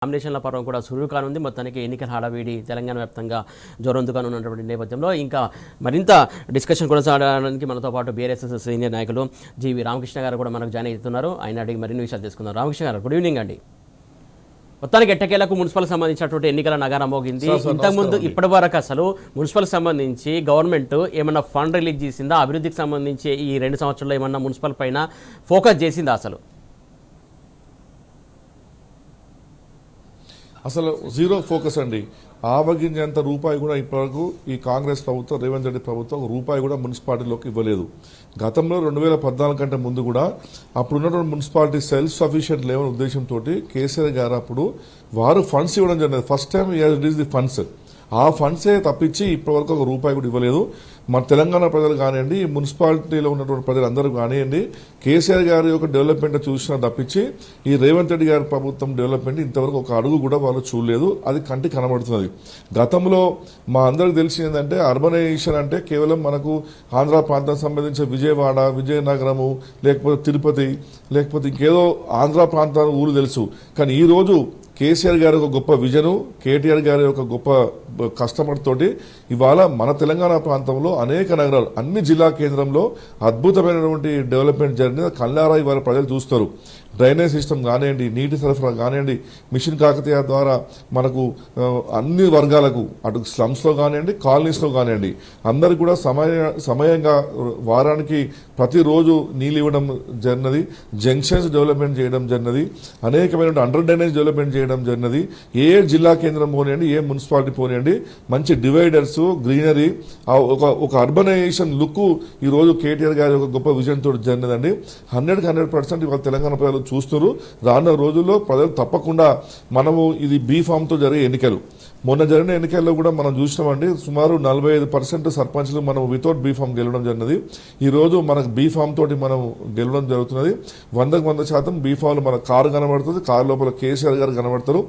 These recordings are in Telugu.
నామినేషన్ల పర్వం కూడా సురువు కానుంది. మొత్తానికి ఎన్నికల హడావిడి తెలంగాణ వ్యాప్తంగా జోరందుకానున్నటువంటి నేపథ్యంలో ఇంకా మరింత డిస్కషన్ కొనసాగడానికి మనతో పాటు బీఆర్ఎస్ సీనియర్ నాయకులు జీవి రామకృష్ణ గారు కూడా మనకు జాయిన్ అవుతున్నారు. ఆయన అడిగి మరిన్ని విషయాలు తెలుసుకుందాం. రామకృష్ణ గారు, గుడ్ ఈవినింగ్ అండి. మొత్తానికి ఎట్టకేలకు మున్సిపల్ సంబంధించినటువంటి ఎన్నికల నగారం మోగింది. ఇంతకుముందు ఇప్పటి వరకు అసలు మున్సిపల్ సంబంధించి గవర్నమెంట్ ఏమన్నా ఫండ్ రిలీజ్ చేసిందా? అభివృద్ధికి సంబంధించి ఈ 2 సంవత్సరాల్లో ఏమన్నా మున్సిపల్ పైన ఫోకస్ చేసిందా? అసలు జీరో ఫోకస్ అండి. ఆవగించేంత రూపాయి కూడా ఇప్పటివరకు ఈ కాంగ్రెస్ ప్రభుత్వం, రేవంత్ రెడ్డి ప్రభుత్వం రూపాయి కూడా మున్సిపాలిటీలోకి ఇవ్వలేదు. గతంలో 2014 కంటే ముందు కూడా అప్పుడున్నటువంటి మున్సిపాలిటీ సెల్ఫ్ సఫిషియెంట్ లేవని ఉద్దేశంతో కేసీఆర్ గారు అప్పుడు వారు ఫండ్స్ ఇవ్వడం జరిగింది. First time release the funds. ఆ ఫండ్సే తప్పించి ఇప్పటివరకు ఒక రూపాయి కూడా ఇవ్వలేదు. మన తెలంగాణ ప్రజలు కానివ్వండి, మున్సిపాలిటీలో ఉన్నటువంటి ప్రజలందరూ కానివ్వండి, కేసీఆర్ గారి యొక్క డెవలప్మెంట్ చూసినా తప్పించి ఈ రేవంత్ రెడ్డి గారి ప్రభుత్వం డెవలప్మెంట్ ఇంతవరకు ఒక అడుగు కూడా వాళ్ళు చూడలేదు. అది కంటికి కనబడుతున్నది. గతంలో మా అందరికి తెలిసి ఏంటంటే అర్బనైజేషన్ అంటే కేవలం మనకు ఆంధ్ర ప్రాంతం సంబంధించిన విజయవాడ, విజయనగరము, లేకపోతే తిరుపతి, లేకపోతే ఇంకేదో ఆంధ్ర ప్రాంతాల ఊరు తెలుసు. కానీ ఈరోజు కేసీఆర్ గారి ఒక గొప్ప విజను, కేటీఆర్ గారి ఒక గొప్ప కస్టమర్ తోటి ఇవాళ మన తెలంగాణ ప్రాంతంలో అనేక నగరాలు, అన్ని జిల్లా కేంద్రంలో అద్భుతమైనటువంటి డెవలప్మెంట్ జరిగింది. కళ్ళారా ఇవాళ ప్రజలు చూస్తారు. డ్రైనేజ్ సిస్టమ్ కానివ్వండి, నీటి సరఫరా కానివ్వండి, మిషన్ కాకతీయ ద్వారా మనకు అన్ని వర్గాలకు అటు స్లమ్స్లో కానివ్వండి, కాలనీస్లో కానివ్వండి అందరికి కూడా సమయంగా వారానికి ప్రతిరోజు నీళ్ళు ఇవ్వడం జరిగినది. జంక్షన్స్ డెవలప్మెంట్ చేయడం జరిగినది. అనేకమైన అండర్ డ్రైనేజ్ డెవలప్మెంట్ చేయడం జరిగినది. ఏ జిల్లా కేంద్రం పోనివ్వండి, ఏ మున్సిపాలిటీ పోనివ్వండి, మంచి డివైడర్స్, గ్రీనరీ, ఒక అర్బనైజేషన్ లుక్ ఈరోజు కేటీఆర్ గారి ఒక గొప్ప విజన్ తోటి జరిగినదండి. 100% ఇవాళ తెలంగాణ ప్రజలు చూస్తున్నారు. రానున్న రోజుల్లో ప్రజలు తప్పకుండా మనము ఇది బీఫామ్తో జరిగే ఎన్నికలు. మొన్న జరిగిన ఎన్నికల్లో కూడా మనం చూసినామండి. సుమారు 45% సర్పంచ్లు మనం వితౌట్ బీఫామ్ గెలవడం జరిగినది. ఈరోజు మనకు బీఫామ్ తోటి మనం గెలవడం జరుగుతున్నది. 100% బీఫామ్లు మన కారు కనబడుతుంది. కారు లోపల కేసీఆర్ గారు కనబడతారు.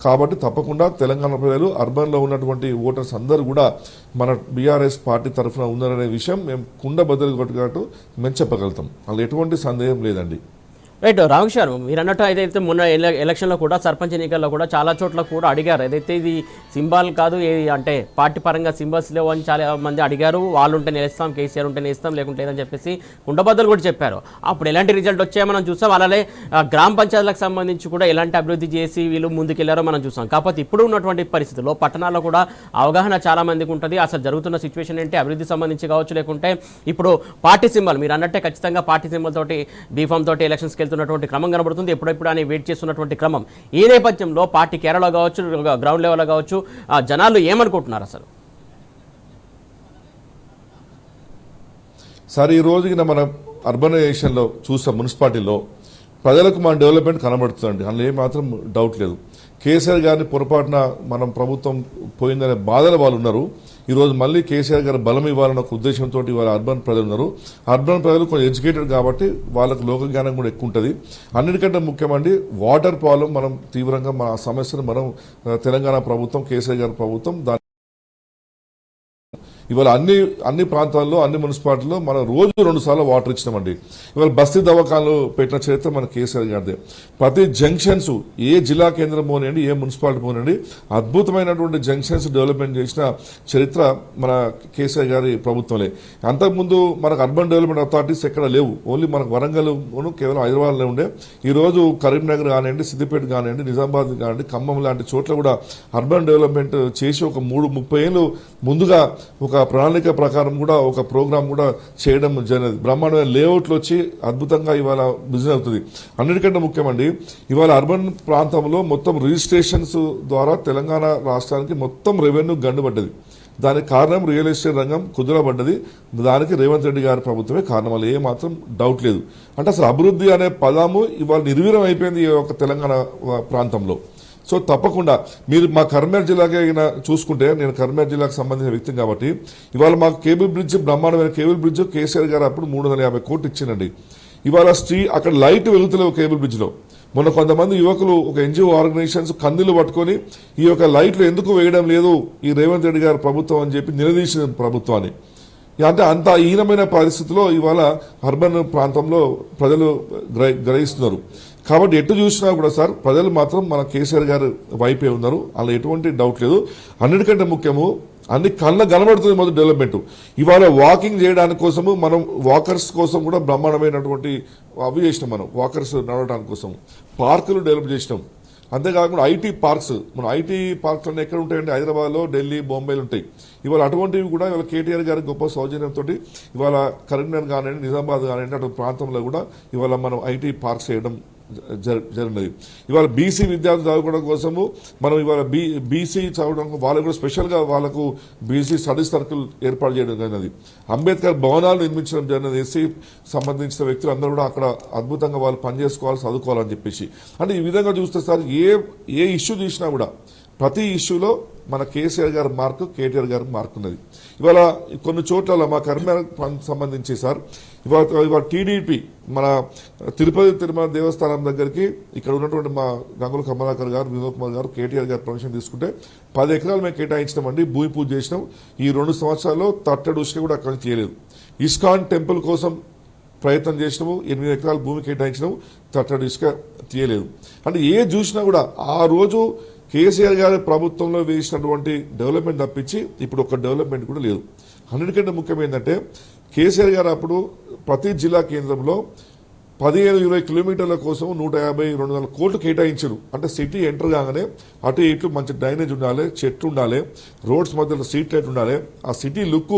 కాబట్టి తప్పకుండా తెలంగాణ ప్రజలు అర్బన్లో ఉన్నటువంటి ఓటర్స్ అందరూ కూడా మన బీఆర్ఎస్ పార్టీ తరఫున ఉన్నారనే విషయం మేము కుండ బద్దలు కొట్టుకున్నట్టు మేము చెప్పగలుగుతాం. అందులో ఎటువంటి సందేహం లేదండి. రైట్ రామకృష్ణ గారు, మీరు అన్నట్టు ఏదైతే మొన్న ఎలక్షన్లో కూడా సర్పంచ్ ఎన్నికల్లో కూడా చాలా చోట్ల కూడా అడిగారు. ఏదైతే ఇది సింబాల్ కాదు, ఏది అంటే పార్టీ పరంగా సింబల్స్ లేవు అని చాలా మంది అడిగారు. వాళ్ళు ఉంటే నిలుస్తాం, కేసీఆర్ ఉంటే నిలుస్తాం, లేకుంటే లేదని చెప్పేసి కుండబద్దలు కూడా చెప్పారు. అప్పుడు ఎలాంటి రిజల్ట్ వచ్చాయో మనం చూసాం. అలాగే గ్రామ పంచాయతీలకు సంబంధించి కూడా ఎలాంటి అభివృద్ధి చేసి వీళ్ళు ముందుకెళ్లారో మనం చూసాం. కాకపోతే ఇప్పుడు ఉన్నటువంటి పరిస్థితుల్లో పట్టణాల్లో కూడా అవగాహన చాలా మందికి ఉంటుంది. అసలు జరుగుతున్న సిచ్యువేషన్ ఏంటి, అభివృద్ధి సంబంధించి కావచ్చు, లేకుంటే ఇప్పుడు పార్టీ సింబల్ మీరు అన్నట్టే ఖచ్చితంగా పార్టీ సింబల్ తోటి బీఫామ్ తోటి ఎలక్షన్స్కి వెళ్తున్నటువంటి క్రమం కనబడుతుంది. ఎప్పుడెప్పుడు అని వెయిట్ చేస్తున్నటువంటి క్రమం. ఈ నేపథ్యంలో పార్టీ కేరళ కావచ్చు, గ్రౌండ్ లెవెల్లో కావచ్చు, జనాలు ఏమనుకుంటున్నారు అసలు? సరే, ఈ రోజుకి మనం అర్బనైజేషన్లో చూస్తాం, మున్సిపాలిటీలో ప్రజలకు మన డెవలప్మెంట్ కనబడుతుందండి. అందులో ఏమాత్రం డౌట్ లేదు. కేసీఆర్ గారిని పొరపాటున మనం ప్రభుత్వం పోయిందనే బాధలు వాళ్ళు ఉన్నారు. ఈరోజు మళ్ళీ కేసీఆర్ గారు బలం ఇవ్వాలన్న ఒక ఉద్దేశంతో ఇవాళ అర్బన్ ప్రజలు ఉన్నారు. అర్బన్ ప్రజలు కొంచెం ఎడ్యుకేటెడ్ కాబట్టి వాళ్ళకు లోక జ్ఞానం కూడా ఎక్కువ ఉంటుంది. అన్నిటికంటే ముఖ్యమండి వాటర్ ప్రాబ్లం మనం తీవ్రంగా మన సమస్యను మనం తెలంగాణ ప్రభుత్వం, కేసీఆర్ గారి ప్రభుత్వం ఇవాళ అన్ని ప్రాంతాల్లో, అన్ని మున్సిపాలిటీల్లో మనం రోజు 2 సార్లు వాటర్ ఇచ్చినామండి. ఇవాళ బస్తీ దవాఖానలు పెట్టిన చరిత్ర మన కేసీఆర్ గారిదే. ప్రతి జంక్షన్స్ ఏ జిల్లా కేంద్రం పోనండి, ఏ మున్సిపాలిటీ పోనండి, అద్భుతమైనటువంటి జంక్షన్స్ డెవలప్మెంట్ చేసిన చరిత్ర మన కేసీఆర్ గారి ప్రభుత్వంలో. అంతకుముందు మనకు అర్బన్ డెవలప్మెంట్ అథారిటీస్ ఎక్కడ లేవు. ఓన్లీ మనకు వరంగల్ కేవలం హైదరాబాద్లో ఉండే. ఈరోజు కరీంనగర్ కానివ్వండి, సిద్దిపేట కానివ్వండి, నిజామాబాద్ కానివ్వండి, ఖమ్మం లాంటి చోట్ల కూడా అర్బన్ డెవలప్మెంట్ చేసి ఒక 30 ఏళ్ళు ముందుగా ఒక ప్రణాళిక ప్రకారం కూడా ఒక ప్రోగ్రామ్ కూడా చేయడం జరిగింది. బ్రహ్మాండమైన లేఅవుట్లు వచ్చి అద్భుతంగా ఇవాళ బిజినెస్ అవుతుంది. అన్నిటికంటే ముఖ్యమండి, ఇవాళ అర్బన్ ప్రాంతంలో మొత్తం రిజిస్ట్రేషన్స్ ద్వారా తెలంగాణ రాష్ట్రానికి మొత్తం రెవెన్యూ గండుపడ్డది. దానికి కారణం రియల్ ఎస్టేట్ రంగం కుదురబడ్డది. దానికి రేవంత్ రెడ్డి గారి ప్రభుత్వమే కారణం. వాళ్ళు ఏమాత్రం డౌట్ లేదు. అంటే అసలు అభివృద్ధి అనే పదము ఇవాళ నిర్వీర్యం అయిపోయింది ఈ యొక్క తెలంగాణ ప్రాంతంలో. సో తప్పకుండా మీరు మా కరీంనగర్ జిల్లాకి చూసుకుంటే, నేను కరీంనగర్ జిల్లాకు సంబంధించిన వ్యక్తి కాబట్టి ఇవాళ మాకు కేబుల్ బ్రిడ్జ్, బ్రహ్మాండమైన కేబుల్ బ్రిడ్జ్ కేసీఆర్ గారు అప్పుడు 350 కోట్లు ఇచ్చిందండి. ఇవాళ అక్కడ లైట్ వెలుగుతలేవు కేబుల్ బ్రిడ్జ్లో. మొన్న కొంతమంది యువకులు ఒక ఎన్జిఓ ఆర్గనైజేషన్స్ కందులు పట్టుకొని ఈ యొక్క లైట్లు ఎందుకు వేయడం లేదు ఈ రేవంత్ రెడ్డి గారి ప్రభుత్వం అని చెప్పి నిలదీసిన ప్రభుత్వాన్ని. అంటే అంత హీనమైన పరిస్థితిలో ఇవాళ అర్బన్ ప్రాంతంలో ప్రజలు గ్రహిస్తున్నారు. కాబట్టి ఎటు చూసినా కూడా సార్ ప్రజలు మాత్రం మన కేసీఆర్ గారు వైపే ఉన్నారు, అలా ఎటువంటి డౌట్ లేదు. అన్నిటికంటే ముఖ్యము అన్ని కళ్ళ కనబడుతుంది మొదటి డెవలప్మెంట్. ఇవాళ వాకింగ్ చేయడానికి కోసము మనం వాకర్స్ కోసం కూడా బ్రహ్మాండమైనటువంటి అవి చేసినాం, మనం వాకర్స్ నడవడానికి కోసం పార్కులు డెవలప్ చేసినాం. అంతేకాకుండా ఐటీ పార్క్స్, మన ఐటీ పార్క్స్ అన్నీ ఎక్కడ ఉంటాయంటే హైదరాబాద్లో, ఢిల్లీ, బొంబాయిలో ఉంటాయి. ఇవాళ అటువంటివి కూడా ఇవాళ కేటీఆర్ గారి గొప్ప సౌజన్యంతో ఇవాళ కరీంనగర్ కానివ్వండి, నిజామాబాద్ కానివ్వండి, అటు ప్రాంతంలో కూడా ఇవాళ మనం ఐటీ పార్క్స్ చేయడం జరిగినది. ఇవాళ బీసీ విద్యార్థులు చదువుకోవడం కోసము మనం ఇవాళ బీసీ చదవడం వాళ్ళకు కూడా స్పెషల్గా వాళ్ళకు బీసీ స్టడీ సర్కిల్ ఏర్పాటు చేయడం జరిగినది. అంబేద్కర్ భవనాలు నిర్మించడం జరిగినది. ఎస్సీ సంబంధించిన వ్యక్తులు అందరూ కూడా అక్కడ అద్భుతంగా వాళ్ళు పనిచేసుకోవాలి, చదువుకోవాలని చెప్పేసి. అంటే ఈ విధంగా చూస్తే సార్ ఏ ఇష్యూ చూసినా కూడా ప్రతి ఇష్యూలో మన కేసీఆర్ గారి మార్కు, కేటీఆర్ గారి మార్కు ఉన్నది. ఇవాళ కొన్ని చోట్ల మా కరీంనగర్ సంబంధించి సార్ ఇవాళ టీడీపీ మన తిరుమల దేవస్థానం దగ్గరికి ఇక్కడ ఉన్నటువంటి మా గంగుల కమలాకర్ గారు, వినోద్ కుమార్ గారు, కేటీఆర్ గారు పర్మిషన్ తీసుకుంటే 10 ఎకరాలు మేము కేటాయించినామండి. భూమి పూజ చేసినాం. ఈ 2 సంవత్సరాల్లో తట్టడు ఉసుక కూడా అక్కడ చేయలేదు. ఇస్కాన్ టెంపుల్ కోసం ప్రయత్నం చేసినాము, 8 ఎకరాల భూమి కేటాయించినాము, తట్టడు ఇసుక తీయలేదు. అంటే చూసినా కూడా ఆ రోజు కేసీఆర్ గారి ప్రభుత్వంలో వేసినటువంటి డెవలప్మెంట్ తప్పించి ఇప్పుడు ఒక డెవలప్మెంట్ కూడా లేదు. అన్నిటికంటే ముఖ్యం ఏంటంటే కేసీఆర్ గారు అప్పుడు ప్రతి జిల్లా కేంద్రంలో 15-20 కిలోమీటర్ల కోసం 150-200 కోట్లు కేటాయించారు. అంటే సిటీ ఎంటర్ కాగానే అటు ఇటు మంచి డ్రైనేజ్ ఉండాలి, చెట్లు ఉండాలి, రోడ్స్ మధ్యలో స్ట్రీట్ లైట్ ఉండాలి. ఆ సిటీ లుక్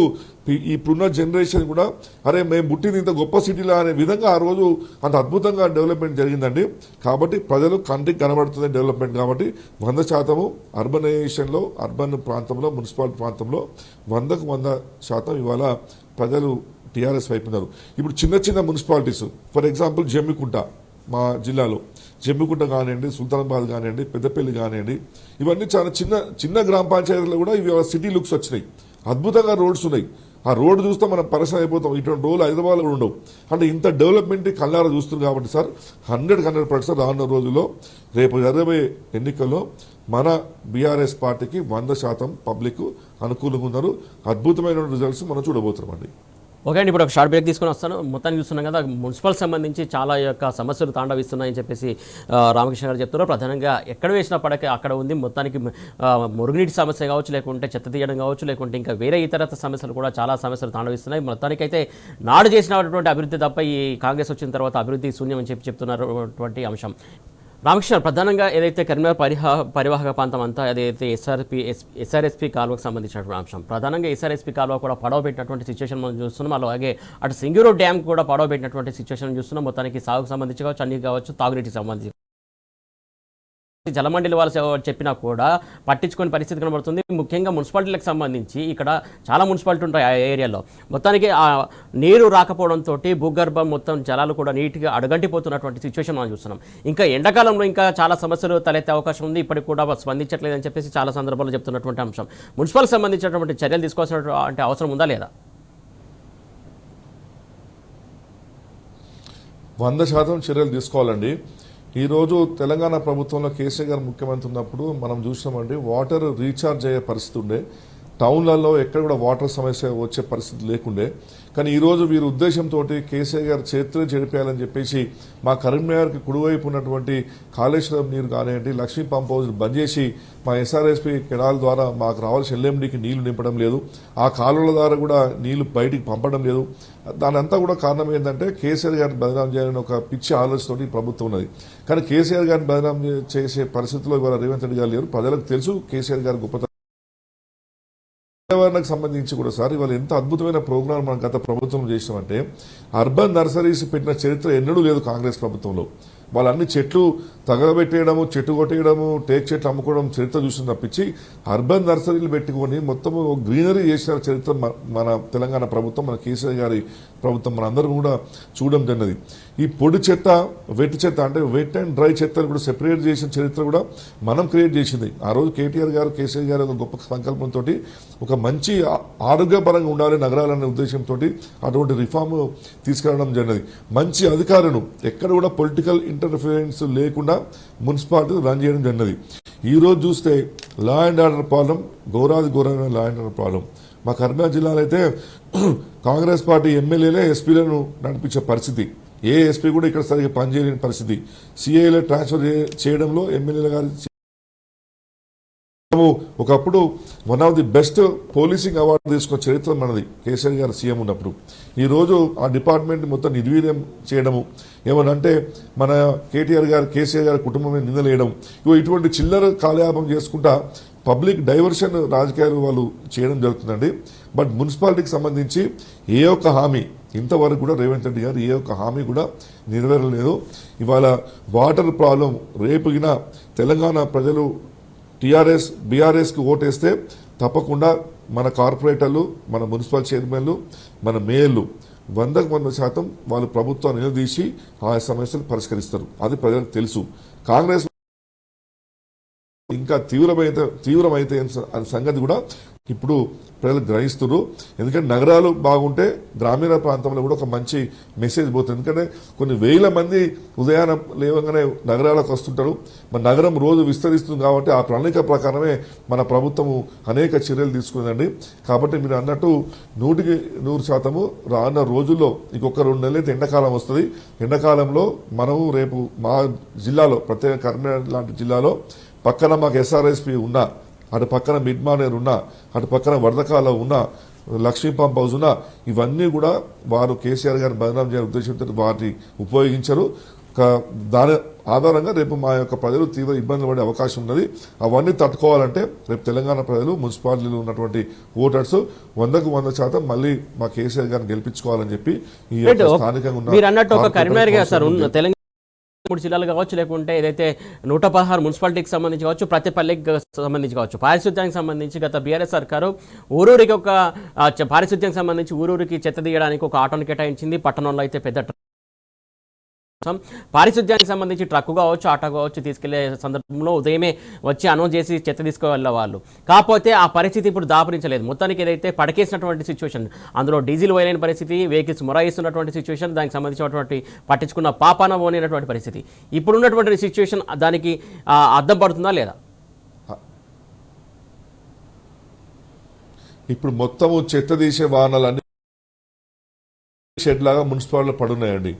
ఇప్పుడున్న జనరేషన్ కూడా అరే మేము పుట్టింది ఇంత గొప్ప సిటీలా అనే విధంగా ఆ రోజు అంత అద్భుతంగా డెవలప్మెంట్ జరిగిందండి. కాబట్టి ప్రజలు కంటికి కనబడుతుంది డెవలప్మెంట్. కాబట్టి 100% అర్బనైజేషన్లో, అర్బన్ ప్రాంతంలో, మున్సిపాలిటీ ప్రాంతంలో 100కు 100% ఇవాళ ప్రజలు టీఆర్ఎస్ వైపు ఉన్నారు. ఇప్పుడు చిన్న చిన్న మున్సిపాలిటీస్, ఫర్ ఎగ్జాంపుల్ జమ్మికుంట మా జిల్లాలో, జమ్మికుంట కానివ్వండి, సుల్తానాబాద్ కానివ్వండి, పెద్దపల్లి కానివ్వండి, ఇవన్నీ చాలా చిన్న గ్రామ పంచాయతీలు కూడా ఇవి సిటీ లుక్స్ వచ్చినాయి. అద్భుతంగా రోడ్స్ ఉన్నాయి. ఆ రోడ్డు చూస్తే మనం పరిశ్రమ అయిపోతాం. ఇటువంటి రోజులు హైదరాబాద్లో కూడా ఉండవు. అంటే ఇంత డెవలప్మెంట్ కళ్ళారా చూస్తుంది. కాబట్టి సార్ 100% రానున్న రోజుల్లో రేపు జరగబోయే ఎన్నికల్లో మన బీఆర్ఎస్ పార్టీకి 100% పబ్లిక్ అనుకూలంగా ఉన్నారు. అద్భుతమైన రిజల్ట్స్ మనం చూడబోతున్నామండి. ఓకే అండి, ఇప్పుడు ఒక షార్ట్ బ్రేక్ తీసుకొని వస్తాను. మొత్తానికి చూస్తున్నాం కదా, మున్సిపల్ సంబంధించి చాలా యొక్క సమస్యలు తాండవిస్తున్నాయని చెప్పేసి రామకృష్ణ గారు చెప్తున్నారు. ప్రధానంగా ఎక్కడ వేసిన పడక అక్కడ ఉంది. మొత్తానికి మురుగునీటి సమస్య కావచ్చు, లేకుంటే చెత్త తీయడం కావచ్చు, లేకుంటే ఇంకా వేరే ఇతర సమస్యలు కూడా చాలా సమస్యలు తాండవిస్తున్నాయి. మొత్తానికైతే నాడు చేసినటువంటి అభివృద్ధి తప్ప ఈ కాంగ్రెస్ వచ్చిన తర్వాత అభివృద్ధి శూన్యం అని చెప్తున్నటువంటి అంశం. రామకృష్ణ, ప్రధానంగా ఏదైతే కరీంనగర్ పరివాహక ప్రాంతం అంతా ఏదైతే ఎస్ఆర్ఎస్పీ కాలువకు సంబంధించినటువంటి అంశం, ప్రధానంగా ఎస్ఆర్ఎస్పీ కాలువ కూడా పడవ పెట్టినటువంటి సిచ్యువేషన్ మనం చూస్తున్నాం. అలాగే అటు సింగూరు డ్యామ్ కూడా పడవ పెట్టినటువంటి సిచ్యువేషన్ చూస్తున్నాం. మొత్తానికి సాగుకు సంబంధించి కావచ్చు, అన్ని కావచ్చు, తాగునీటికి సంబంధించి జలమండలి వాళ్ళు చెప్పినా కూడా పట్టించుకొని పరిస్థితి కనబడుతుంది. ముఖ్యంగా మున్సిపాలిటీలకు సంబంధించి ఇక్కడ చాలా మున్సిపాలిటీ ఉంటాయి ఆ ఏరియాలో. మొత్తానికి ఆ నీరు రాకపోవడంతో భూగర్భం మొత్తం జలాలు కూడా నీట్గా అడగంటిపోతున్నటువంటి సిచ్యువేషన్ మనం చూస్తున్నాం. ఇంకా ఎండాకాలంలో ఇంకా చాలా సమస్యలు తలెత్తే అవకాశం ఉంది. ఇప్పటికి కూడా స్పందించట్లేదని చెప్పేసి చాలా సందర్భాల్లో చెప్తున్నటువంటి అంశం. మున్సిపల్ సంబంధించినటువంటి చర్యలు తీసుకోవాల్సినటువంటి అవసరం ఉందా లేదా? 100% చర్యలు తీసుకోవాలండి. ఈరోజు తెలంగాణ ప్రభుత్వంలో కేసీఆర్ గారు ముఖ్యమంత్రి ఉన్నప్పుడు మనం చూసినామండి, వాటర్ రీఛార్జ్ అయ్యే పరిస్థితి ఉండే. టౌన్లలో ఎక్కడ కూడా వాటర్ సమస్య వచ్చే పరిస్థితి లేకుండే. కానీ ఈరోజు వీరి ఉద్దేశంతో కేసీఆర్ గారు చరిత్ర చెడిపేయాలని చెప్పేసి మా కరీంనగర్కి కుడివైపు ఉన్నటువంటి కాళేశ్వరం నీరు కానివ్వండి, లక్ష్మీ పంప్ హౌస్ బంద్ చేసి మా ఎస్ఆర్ఎస్పీ కెనాల్ ద్వారా మాకు రావాల్సిన ఎల్ఎండికి నీళ్లు నింపడం లేదు. ఆ కాలువల ద్వారా కూడా నీళ్లు బయటికి పంపడం లేదు. దాని అంతా కూడా కారణం ఏంటంటే కేసీఆర్ గారిని బదనాం చేయాలని ఒక పిచ్చి ఆలోచనతోటి ప్రభుత్వం ఉన్నది. కానీ కేసీఆర్ గారిని బదనాం చేసే పరిస్థితిలో ఇవాళ రేవంత్ రెడ్డి గారు లేరు. ప్రజలకు తెలుసు కేసీఆర్ గారి గొప్పతనం. పర్యావరణకు సంబంధించి కూడా సార్ ఇవాళ ఎంత అద్భుతమైన ప్రోగ్రాం మనం గత ప్రభుత్వం చేసినామంటే, అర్బన్ నర్సరీస్ పెట్టిన చరిత్ర ఎన్నడూ లేదు కాంగ్రెస్ ప్రభుత్వంలో. వాళ్ళన్ని చెట్లు తగలబెట్టేయడము, చెట్టు కొట్టేయడము, టేక్ చెట్లు అమ్ముకోవడం చరిత్ర చూసిన తప్పించి అర్బన్ నర్సరీలు పెట్టుకొని మొత్తం గ్రీనరీ చేసిన చరిత్ర మన తెలంగాణ ప్రభుత్వం, మన కేసీఆర్ గారి ప్రభుత్వం మనందరం కూడా చూడడం జరిగినది. ఈ పొడి చెత్త, వెట్ చెత్త అంటే వెట్ అండ్ డ్రై చెత్తను కూడా సెపరేట్ చేసిన చరిత్ర కూడా మనం క్రియేట్ చేసింది. ఆ రోజు కేటీఆర్ గారు, కేసీఆర్ గారు ఒక గొప్ప సంకల్పంతో ఒక మంచి ఆరోగ్యపరంగా ఉండాలి నగరాలనే ఉద్దేశంతో అటువంటి రిఫార్మ్ తీసుకురావడం జరిగినది. మంచి అధికారులను ఎక్కడ కూడా పొలిటికల్ ఇంటర్ఫిరెన్స్ లేకుండా మున్సిపాలిటీ రన్ చేయడం జరిగినది. ఈరోజు చూస్తే లా అండ్ ఆర్డర్ ప్రాబ్లం, ఘోరమైన లా అండ్ ఆర్డర్ ప్రాబ్లం. మా కరీంనగర్ జిల్లాలో అయితే కాంగ్రెస్ పార్టీ ఎమ్మెల్యేలే ఎస్పీలను నడిపించే పరిస్థితి. ఏ ఎస్పీ కూడా ఇక్కడ సరిగ్గా పనిచేయలేని పరిస్థితి. సిఐలో ట్రాన్స్ఫర్ చేయడంలో ఎమ్మెల్యేల గారి ఒకప్పుడు one of the best policing award తీసుకున్న చరిత్ర మనది కేసీఆర్ గారు సీఎం ఉన్నప్పుడు. ఈరోజు ఆ డిపార్ట్మెంట్ మొత్తం నిర్వీర్యం చేయడము, ఏమనంటే మన కేటీఆర్ గారు కేసీఆర్ గారి కుటుంబం మీద నిందలేయడం, ఇటువంటి చిల్లర కాలయాపం చేసుకుంటా పబ్లిక్ డైవర్షన్ రాజకీయాలు వాళ్ళు చేయడం జరుగుతుందండి. బట్ మున్సిపాలిటీకి సంబంధించి ఏ ఒక్క హామీ ఇంతవరకు కూడా రేవంత్ రెడ్డి గారు ఏ ఒక్క హామీ కూడా నెరవేరలేదు. ఇవాళ వాటర్ ప్రాబ్లం రేపుగిన తెలంగాణ ప్రజలు టీఆర్ఎస్ బీఆర్ఎస్కి ఓటేస్తే తప్పకుండా మన కార్పొరేటర్లు, మన మున్సిపల్ చైర్మన్లు, మన మేయర్లు 100% వాళ్ళు ప్రభుత్వాన్ని నిలదీసి ఆ సమస్యలు పరిష్కరిస్తారు. అది ప్రజలకు తెలుసు. కాంగ్రెస్ ఇంకా తీవ్రమైతే అనే సంగతి కూడా ఇప్పుడు ప్రజలు గ్రహిస్తున్నారు. ఎందుకంటే నగరాలు బాగుంటే గ్రామీణ ప్రాంతంలో కూడా ఒక మంచి మెసేజ్ పోతుంది. ఎందుకంటే కొన్ని వేల మంది ఉదయాన లేవగానే నగరాలకు వస్తుంటారు. మన నగరం రోజు విస్తరిస్తుంది కాబట్టి ఆ ప్రణాళిక ప్రకారమే మన ప్రభుత్వము అనేక చర్యలు తీసుకుందండి. కాబట్టి మీరు అన్నట్టు 100% రానున్న రోజుల్లో ఇంకొక 2 నెలలు అయితే ఎండాకాలం వస్తుంది. ఎండాకాలంలో మనము రేపు మా జిల్లాలో ప్రత్యేక కరీంనగర్ లాంటి జిల్లాలో పక్కన మాకు ఎస్ఆర్ఎస్పి ఉన్నా, అటు పక్కన మిడ్ మానేర్ ఉన్నా, అటు పక్కన వరదకాల ఉన్నా, లక్ష్మీ పంప్ హౌస్ ఉన్నా, ఇవన్నీ కూడా వారు కేసీఆర్ గారిని బదనాం చేయాలని ఉద్దేశంతో వాటిని ఉపయోగించరు. దాని ఆధారంగా రేపు మా యొక్క ప్రజలు తీవ్ర ఇబ్బందులు పడే అవకాశం ఉన్నది. అవన్నీ తట్టుకోవాలంటే రేపు తెలంగాణ ప్రజలు మున్సిపాలిటీలో ఉన్నటువంటి ఓటర్స్ 100% మళ్ళీ మా కేసీఆర్ గారిని గెలిపించుకోవాలని చెప్పి ఈ స్థానికంగా 3 జిల్లాలు కావచ్చు, లేకుంటే ఏదైతే 116 మున్సిపాలిటీకి సంబంధించి కావచ్చు, ప్రతి పల్లెకి సంబంధించి కావచ్చు, పారిశుద్ధ్యానికి సంబంధించి గత బీఆర్ఎస్ సర్కారు ఊరూరికి ఒక పారిశుద్ధ్యానికి సంబంధించి ఊరూరికి చెత్త తీయడానికి ఒక ఆటోని కేటాయించింది. పట్టణంలో అయితే పెద్ద పారిశుద్ధ్యానికి సంబంధించి ట్రక్కు కావచ్చు, ఆటో కావచ్చు తీసుకెళ్లే సందర్భంలో ఉదయమే వచ్చి అనౌన్స్ చేసి చెత్త తీసుకువెళ్ళే వాళ్ళు. కాకపోతే ఆ పరిస్థితి ఇప్పుడు దాపురించలేదు. మొత్తానికి ఏదైతే పడకేసినటువంటి సిచ్యువేషన్, అందులో డీజిల్ పోయలేని పరిస్థితి, వెహికల్స్ మొరాయిస్తున్నటువంటి సిచ్యువేషన్, దానికి సంబంధించినటువంటి పట్టించుకున్న పాపాన పోనేటువంటి పరిస్థితి, ఇప్పుడున్నటువంటి సిచ్యువేషన్ దానికి అద్దం పడుతుందా లేదా? ఇప్పుడు మొత్తము చెత్త తీసే వాహనాలన్నీ షెడ్ లాగా మున్సిపాలిటీలో పడున్నాయండి.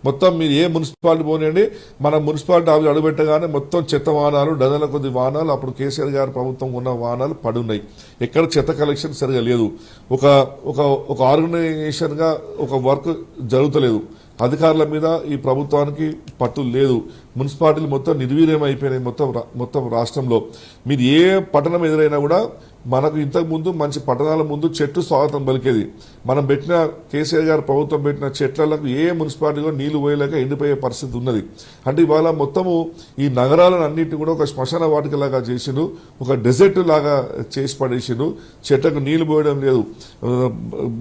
మొత్తం మీరు ఏ మున్సిపాలిటీ పోనీయండి, మన మున్సిపాలిటీ ఆఫీస్ అడుగుపెట్టగానే మొత్తం చెత్త వాహనాలు, డజన్ల కొద్ది వాహనాలు, అప్పుడు కేసీఆర్ గారి ప్రభుత్వం ఉన్న వాహనాలు పడున్నాయి. ఎక్కడ చెత్త కలెక్షన్ సరిగా లేదు. ఒక ఆర్గనైజేషన్గా ఒక వర్క్ జరుగుతలేదు. అధికారుల మీద ఈ ప్రభుత్వానికి పట్టు లేదు. మున్సిపాలిటీలు మొత్తం నిర్వీర్యం అయిపోయినాయి మొత్తం రాష్ట్రంలో. మీరు ఏ పట్టణం ఎదురైనా కూడా మనకు ఇంతకుముందు మంచి పట్టణాల ముందు చెట్టు స్వాగతం పలికేది. మనం పెట్టిన కేసీఆర్ గారు ప్రభుత్వం పెట్టిన చెట్లకు ఏ మున్సిపాలిటీలో నీళ్లు పోయలేక ఎండిపోయే పరిస్థితి ఉన్నది. అంటే ఇవాళ మొత్తము ఈ నగరాలను అన్నింటినీ కూడా ఒక శ్మశాన వాటికలాగా చేసిండు, ఒక డెజర్ట్ లాగా చేసి పడేసిండు. చెట్లకు నీళ్లు పోయడం లేదు,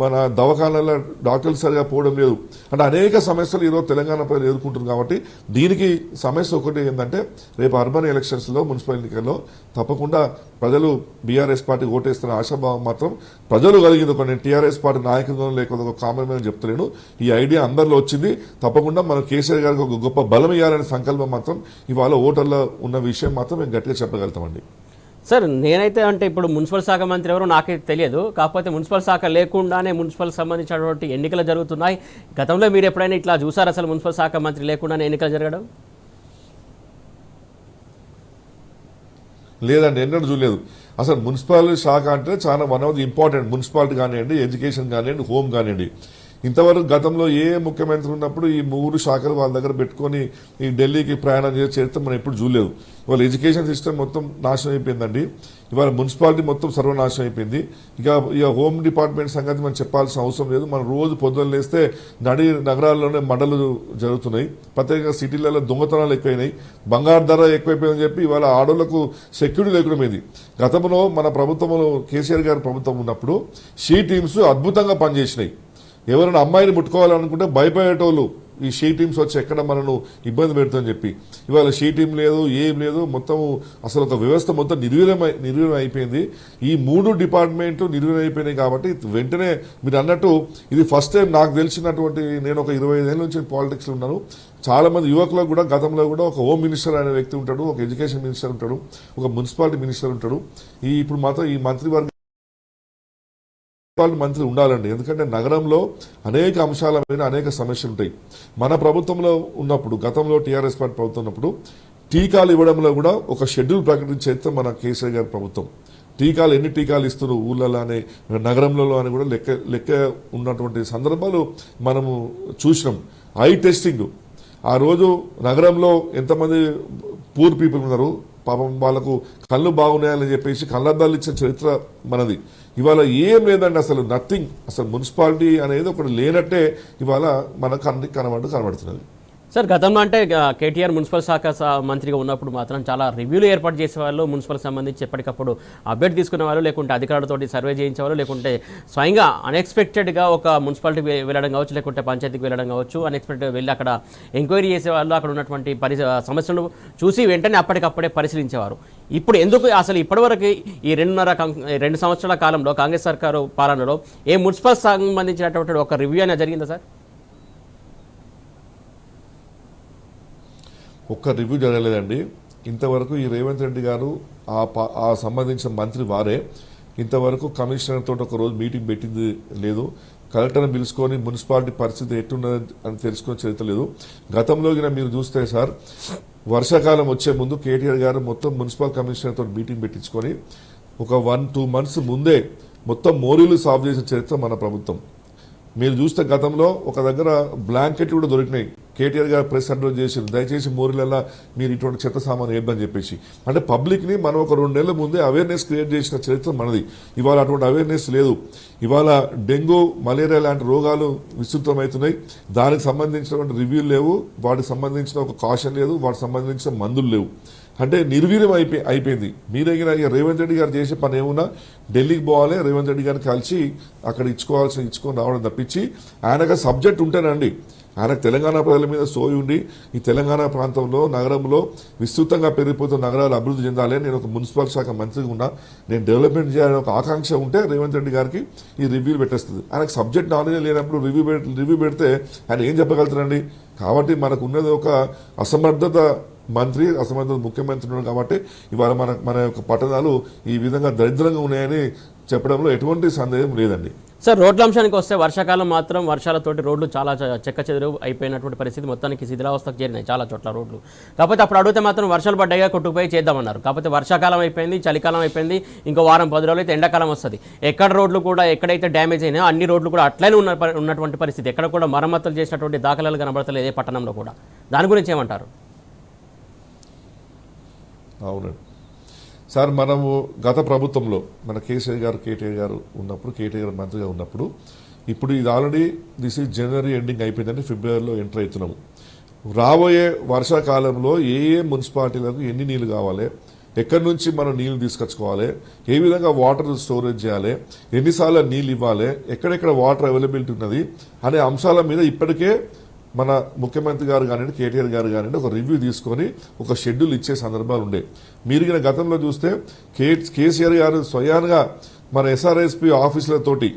మన దవాఖానాల డాక్టర్లు సరిగా పోవడం లేదు. అంటే అనేక సమస్యలు ఈరోజు తెలంగాణ ప్రజలు ఎదుర్కొంటున్నారు. కాబట్టి దీనికి సమస్య ఒకటి ఏంటంటే రేపు అర్బన్ ఎలక్షన్స్లో మున్సిపల్ ఎన్నికల్లో తప్పకుండా ప్రజలు బీఆర్ఎస్ పార్టీ ఓటేస్తున్న ఆశాభావం మాత్రం ప్రజలు కలిగింది. ఒక నేను టీఆర్ఎస్ పార్టీ నాయకులు లేకపోతే ఒక కామన్ మ్యాన్ చెప్తలేను, ఈ ఐడియా అందరిలో వచ్చింది. తప్పకుండా మనం కేసీఆర్ గారికి ఒక గొప్ప బలం ఇవ్వాలనే సంకల్పం మాత్రం ఇవాళ ఓటర్లో ఉన్న విషయం మాత్రం మేము గట్టిగా చెప్పగలుగుతామండి. సార్ నేనైతే అంటే ఇప్పుడు మున్సిపల్ శాఖ మంత్రి ఎవరో నాకైతే తెలియదు. కాకపోతే మున్సిపల్ శాఖ లేకుండానే మున్సిపల్ సంబంధించినటువంటి ఎన్నికలు జరుగుతున్నాయి. గతంలో మీరు ఎప్పుడైనా ఇట్లా చూసారు అసలు మున్సిపల్ శాఖ మంత్రి లేకుండానే ఎన్నికలు జరగడం? లేదండి, ఎన్నడూ చూడలేదు. అసలు మున్సిపల్ శాఖ అంటే చాలా one of the important. Municipality కానివ్వండి, ఎడ్యుకేషన్ కానివ్వండి, హోమ్ కానివ్వండి. ఇంతవరకు గతంలో ఏ ముఖ్యమంత్రి ఉన్నప్పుడు ఈ 3 శాఖలు వాళ్ళ దగ్గర పెట్టుకొని ఈ ఢిల్లీకి ప్రయాణం చేసే చరిత్ర మనం ఎప్పుడు చూడలేదు. ఇవాళ ఎడ్యుకేషన్ సిస్టమ్ మొత్తం నాశనం అయిపోయిందండి. ఇవాళ మున్సిపాలిటీ మొత్తం సర్వనాశనం అయిపోయింది. ఇక హోమ్ డిపార్ట్మెంట్ సంగతి మనం చెప్పాల్సిన అవసరం లేదు. మనం రోజు పొద్దున్న లేస్తే నగరాల్లోనే మండలు జరుగుతున్నాయి. ప్రత్యేకంగా సిటీలలో దొంగతనాలు ఎక్కువైనాయి, బంగారు ధర ఎక్కువైపోయిందని చెప్పి ఇవాళ ఆడోళ్లకు సెక్యూరిటీ లేకుండా. గతంలో మన ప్రభుత్వంలో కేసీఆర్ గారి ప్రభుత్వం ఉన్నప్పుడు షీ టీమ్స్ అద్భుతంగా పనిచేసినాయి. ఎవరైనా అమ్మాయిని ముట్టుకోవాలనుకుంటే భయపడేటోళ్ళు ఈ షీ టీమ్స్ వచ్చి ఎక్కడ మనను ఇబ్బంది పెడుతుందని చెప్పి. ఇవాళ షీ టీం లేదు, ఏం లేదు, మొత్తం అసలు ఒక వ్యవస్థ మొత్తం నిర్వీర్యం అయిపోయింది. ఈ 3 డిపార్ట్మెంట్లు నిర్వీర్యం అయిపోయినాయి. కాబట్టి వెంటనే మీరు అన్నట్టు ఇది ఫస్ట్ టైం నాకు తెలిసినటువంటి, నేను ఒక 25 ఏళ్ళ నుంచి పాలిటిక్స్లో ఉన్నాను. చాలా మంది యువకులకు కూడా గతంలో కూడా ఒక హోమ్ మినిస్టర్ అనే వ్యక్తి ఉంటాడు, ఒక ఎడ్యుకేషన్ మినిస్టర్ ఉంటాడు, ఒక మున్సిపాలిటీ మినిస్టర్ ఉంటాడు. ఇప్పుడు మాత్రం ఈ మంత్రివర్గ మంత్రి ఉండాలండి. ఎందుకంటే నగరంలో అనేక అంశాల మీద అనేక సమస్యలు ఉంటాయి. మన ప్రభుత్వంలో ఉన్నప్పుడు, గతంలో టీఆర్ఎస్ పార్టీ ప్రభుత్వం ఉన్నప్పుడు టీకాలు ఇవ్వడంలో కూడా ఒక షెడ్యూల్ ప్రకటించేస్తే మన కేసీఆర్ గారి ప్రభుత్వం టీకాలు ఎన్ని టీకాలు ఇస్తున్నారు ఊళ్ళలో అనే నగరంలో అని కూడా లెక్క ఉన్నటువంటి సందర్భాలు మనము చూసినాం. ఐ టెస్టింగ్ ఆ రోజు నగరంలో ఎంతమంది పూర్ పీపుల్ ఉన్నారు, పాపం వాళ్ళకు కళ్ళు బాగున్నాయని చెప్పేసి కళ్ళద్దాలు ఇచ్చిన చరిత్ర మనది. ఇవాళ ఏం లేదండి, అసలు నథింగ్. అసలు మున్సిపాలిటీ అనేది ఒకటి లేనట్టే ఇవాళ మనకు కనబడుతున్నది. సార్ గతంలో అంటే కేటీఆర్ మున్సిపల్ శాఖ మంత్రిగా ఉన్నప్పుడు మాత్రం చాలా రివ్యూలు ఏర్పాటు చేసేవాళ్ళు, మున్సిపల్ సంబంధించి ఎప్పటికప్పుడు అప్డేట్ తీసుకునే వాళ్ళు, లేకుంటే అధికారులతోటి సర్వే చేయించేవాళ్ళు, లేకుంటే స్వయంగా అన్ఎక్స్పెక్టెడ్గా ఒక మున్సిపాలిటీకి వెళ్ళడం కావచ్చు, లేకుంటే పంచాయతీకి వెళ్ళడం కావచ్చు, అన్ఎక్స్పెక్టెడ్గా వెళ్ళి అక్కడ ఎంక్వైరీ చేసేవాళ్ళు, అక్కడ ఉన్నటువంటి సమస్యలను చూసి వెంటనే అప్పటికప్పుడే పరిశీలించేవారు. ఇప్పుడు ఎందుకు అసలు ఇప్పటివరకు ఈ 2 సంవత్సరాల కాలంలో కాంగ్రెస్ సర్కారు పాలనలో ఏ మున్సిపల్ సంబంధించినటువంటి ఒక రివ్యూ అనేది జరిగిందా సార్? ఒక్క రివ్యూ జరగలేదండి ఇంతవరకు. ఈ రేవంత్ రెడ్డి గారు ఆ సంబంధించిన మంత్రి వారే ఇంతవరకు కమిషనర్ తోటి ఒక రోజు మీటింగ్ పెట్టింది లేదు. కలెక్టర్ని పిలుచుకొని మున్సిపాలిటీ పరిస్థితి ఎట్టున్నది అని తెలుసుకొని చరిత్ర లేదు. గతంలో మీరు చూస్తే సార్, వర్షాకాలం వచ్చే ముందు కేటీఆర్ గారు మొత్తం మున్సిపల్ కమిషనర్ తోటి మీటింగ్ పెట్టించుకొని ఒక 1-2 months ముందే మొత్తం మోరీలు సాల్వ్ చేసిన చరిత్ర మన ప్రభుత్వం. మీరు చూస్తే గతంలో ఒక దగ్గర బ్లాంకెట్లు కూడా దొరికినాయి. కేటీఆర్ గారు ప్రెస్ అడ్వైజ్ చేశారు, దయచేసి మోరీలల్లా మీరు ఇటువంటి చెత్త సామాను వేద్దని చెప్పేసి. అంటే పబ్లిక్ని మనం ఒక 2 నెలల ముందే అవేర్నెస్ క్రియేట్ చేసిన చరిత్ర మనది. ఇవాళ అటువంటి అవేర్నెస్ లేదు. ఇవాళ డెంగ్యూ, మలేరియా లాంటి రోగాలు విస్తృతమవుతున్నాయి. దానికి సంబంధించినటువంటి రివ్యూలు లేవు, వాటికి సంబంధించిన ఒక కాషన్ లేదు, వాటికి సంబంధించిన మందులు లేవు. అంటే నిర్వీర్యం అయిపోయింది. మీరైనా ఇక రేవంత్ రెడ్డి గారు చేసే పని ఏమున్నా ఢిల్లీకి పోవాలి, రేవంత్ రెడ్డి గారిని కలిసి అక్కడ ఇచ్చుకొని రావడం తప్పించి ఆయనకు సబ్జెక్ట్ ఉంటేనండి. ఆయనకు తెలంగాణ ప్రజల మీద సోయి ఉండి ఈ తెలంగాణ ప్రాంతంలో నగరంలో విస్తృతంగా పెరిగిపోతున్న నగరాలు అభివృద్ధి చెందాలి, నేను ఒక మున్సిపల్ శాఖ మంత్రిగా ఉన్నా, నేను డెవలప్మెంట్ చేయాలని ఒక ఆకాంక్ష ఉంటే రేవంత్ రెడ్డి గారికి ఈ రివ్యూలు పెట్టేస్తుంది. ఆయనకు సబ్జెక్ట్ నాలెడ్జ్ లేనప్పుడు రివ్యూ పెడితే ఆయన ఏం చెప్పగలుగుతారండి? కాబట్టి మనకు ఉన్నది ఒక అసమర్థత మంత్రి, అసమర్థత ముఖ్యమంత్రి ఉన్నాడు. కాబట్టి ఇవాళ మన యొక్క పట్టణాలు ఈ విధంగా దరిద్రంగా ఉన్నాయని చెప్పడంలో ఎటువంటి సందేహం లేదండి. సార్ రోడ్ల అంశానికి వస్తే వర్షాకాలం మాత్రం వర్షాలతోటి రోడ్లు చాలా చెక్కచెదురు అయిపోయినటువంటి పరిస్థితి, మొత్తానికి శిథిలావస్థకు చేరినాయి చాలా చోట్ల రోడ్లు. కాకపోతే అప్పుడు అడిగితే మాత్రం వర్షాలు పడ్డాయిగా కొట్టుకుపోయి చేద్దామన్నారు. కాకపోతే వర్షాకాలం అయిపోయింది, చలికాలం అయిపోయింది, ఇంకో వారం 10 రోజులు అయితే ఎండాకాలం వస్తుంది. ఎక్కడ రోడ్లు కూడా ఎక్కడైతే డ్యామేజ్ అయినాయో అన్ని రోడ్లు కూడా అట్లనే ఉన్నటువంటి పరిస్థితి. ఎక్కడ కూడా మరమ్మతులు చేసినటువంటి దాఖలాలు కనబడతలేదు ఏ పట్టణంలో కూడా. దాని గురించి ఏమంటారు? అవునండి సార్, మనము గత ప్రభుత్వంలో మన కేటీఆర్ గారు ఉన్నప్పుడు, కేటీఆర్ గారు మంత్రిగా ఉన్నప్పుడు, ఇప్పుడు ఇది already this is January ending అయిపోయిందని ఫిబ్రవరిలో ఎంటర్ అవుతున్నాము. రాబోయే వర్షాకాలంలో ఏ మున్సిపాలిటీలకు ఎన్ని నీళ్లు కావాలి, ఎక్కడి నుంచి మనం నీళ్లు తీసుకొచ్చుకోవాలి, ఏ విధంగా వాటర్ స్టోరేజ్ చేయాలి, ఎన్నిసార్లు నీళ్ళు ఇవ్వాలి, ఎక్కడెక్కడ వాటర్ అవైలబిలిటీ ఉన్నది అనే అంశాల మీద ఇప్పటికే మన ముఖ్యమంత్రి గారు కానివ్వండి, కేటీఆర్ గారు కానివ్వండి ఒక రివ్యూ తీసుకొని ఒక షెడ్యూల్ ఇచ్చే సందర్భాలు ఉండే. మీరు గతంలో చూస్తే కేసీఆర్ గారు స్వయంగా మన ఎస్ఆర్ఎస్పీ ఆఫీసులతోటి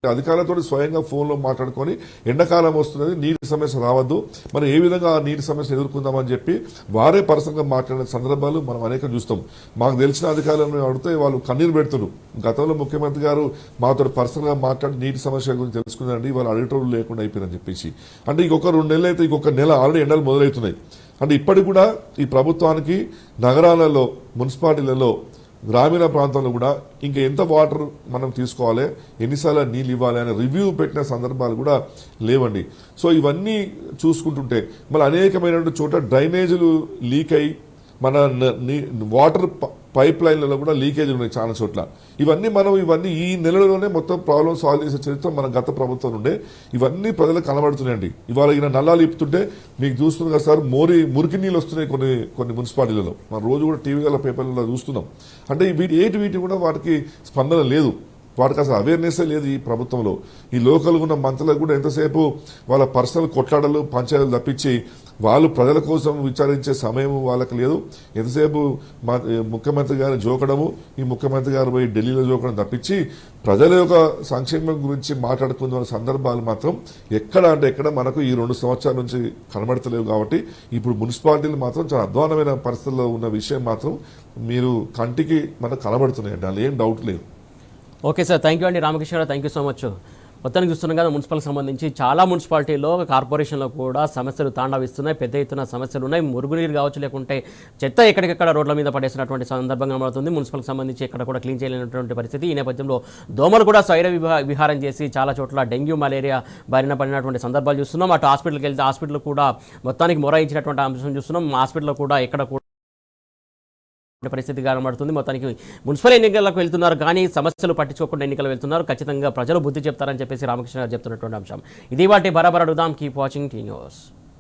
అధికారులతో స్వయంగా ఫోన్లో మాట్లాడుకొని ఎండాకాలం వస్తున్నది, నీటి సమస్య రావద్దు, మనం ఏ విధంగా ఆ నీటి సమస్యను ఎదుర్కొందామని చెప్పి వారే పర్సనల్గా మాట్లాడిన సందర్భాలు మనం అనేక చూస్తాం. మాకు తెలిసిన అధికారులను అడిగితే వాళ్ళు కన్నీరు పెడుతున్నారు. గతంలో ముఖ్యమంత్రి గారు మాతో పర్సనల్గా మాట్లాడి నీటి సమస్య గురించి తెలుసుకుందండి, వాళ్ళు అడిగేటోళ్ళు లేకుండా అయిపోయిందని చెప్పేసి. అంటే ఇంకొక 2 నెలలు అయితే ఇంకొక నెల ఆల్రెడీ ఎండలు మొదలవుతున్నాయి. అంటే ఇప్పటికి కూడా ఈ ప్రభుత్వానికి నగరాలలో, మున్సిపాలిటీలలో, గ్రామీణ ప్రాంతంలో కూడా ఇంకా ఎంత వాటర్ మనం తీసుకోవాలి, ఎన్నిసార్లు నీళ్ళు ఇవ్వాలి అనే రివ్యూ పెట్టిన సందర్భాలు కూడా లేవండి. సో ఇవన్నీ చూసుకుంటుంటే మళ్ళీ అనేకమైన చోట డ్రైనేజీలు లీక్ అయి మన వాటర్ పైప్ లైన్లలో కూడా లీకేజ్ ఉన్నాయి చాలా చోట్ల. ఇవన్నీ ఈ నెలలోనే మొత్తం ప్రాబ్లం సాల్వ్ చేసే చరిత్ర మన గత ప్రభుత్వం ఉండే. ఇవన్నీ ప్రజలకు కనబడుతున్నాయండి. ఇవాళ ఈయన నల్లాలు ఇప్పుతుంటే మీకు చూస్తుంది కదా సార్, మురికి నీళ్ళు వస్తున్నాయి కొన్ని మున్సిపాలిటీలలో. మనం రోజు కూడా టీవీలలో, పేపర్లలో చూస్తున్నాం. అంటే వీటి కూడా వాటికి స్పందన లేదు, వాటికి అసలు అవేర్నెస్ లేదు ఈ ప్రభుత్వంలో. ఈ లోకల్ ఉన్న మంత్రులకు కూడా ఎంతసేపు వాళ్ళ పర్సనల్ కొట్లాడలు, పంచాయతీలు తప్పించి వాళ్ళు ప్రజల కోసం విచారించే సమయం వాళ్ళకి లేదు. ఎంతసేపు ముఖ్యమంత్రి గారిని జోకడము, ఈ ముఖ్యమంత్రి గారు పోయి ఢిల్లీలో జోకడం తప్పించి ప్రజల యొక్క సంక్షేమం గురించి మాట్లాడుకున్న సందర్భాలు మాత్రం ఎక్కడ మనకు ఈ 2 సంవత్సరాల నుంచి కనబడతలేవు. కాబట్టి ఇప్పుడు మున్సిపాలిటీలు మాత్రం చాలా అధ్వానమైన పరిస్థితుల్లో ఉన్న విషయం మాత్రం మీరు కంటికి మనకు కనబడుతున్నాయండి, అందులో ఏం డౌట్ లేదు. ఓకే సార్, థ్యాంక్ యూ అండి Ramakrishna, thank you so much. మొత్తానికి చూస్తున్నాం కదా, మున్సిపల్కి సంబంధించి చాలా మున్సిపాలిటీలో కార్పొరేషన్లో కూడా సమస్యలు తాండవిస్తున్నాయి, పెద్ద ఎత్తున సమస్యలు ఉన్నాయి. మురుగునీరు కావచ్చు, లేకుంటే చెత్త ఎక్కడికెక్కడ రోడ్ల మీద పడేసినటువంటి సందర్భంగా మారుతుంది. మున్సిపల్కి సంబంధించి ఎక్కడ కూడా క్లీన్ చేయలేనటువంటి పరిస్థితి. ఈ నేపథ్యంలో దోమలు కూడా స్వైర విహారం చేసి చాలా చోట్ల డెంగ్యూ, మలేరియా బారిన పడినటువంటి సందర్భాలు చూస్తున్నాం. అటు హాస్పిటల్కి వెళ్తే హాస్పిటల్ కూడా మొత్తానికి మొరాయించినటువంటి అంశం చూస్తున్నాం. హాస్పిటల్లో కూడా ఎక్కడ కూడా పరిస్థితి కనబడుతుంది. మొత్తానికి మున్సిపల్ ఎన్నికలకు వెళ్తున్నారు కానీ సమస్యలు పట్టించుకోకుండా ఎన్నికలు వెళ్తున్నారు. ఖచ్చితంగా ప్రజలు బుద్ధి చెప్తారని చెప్పేసి రామకృష్ణ గారు చెప్తున్నటువంటి అంశం ఇది. వాటి బరాబర్ అడుగుదాం. Keep watching tea news.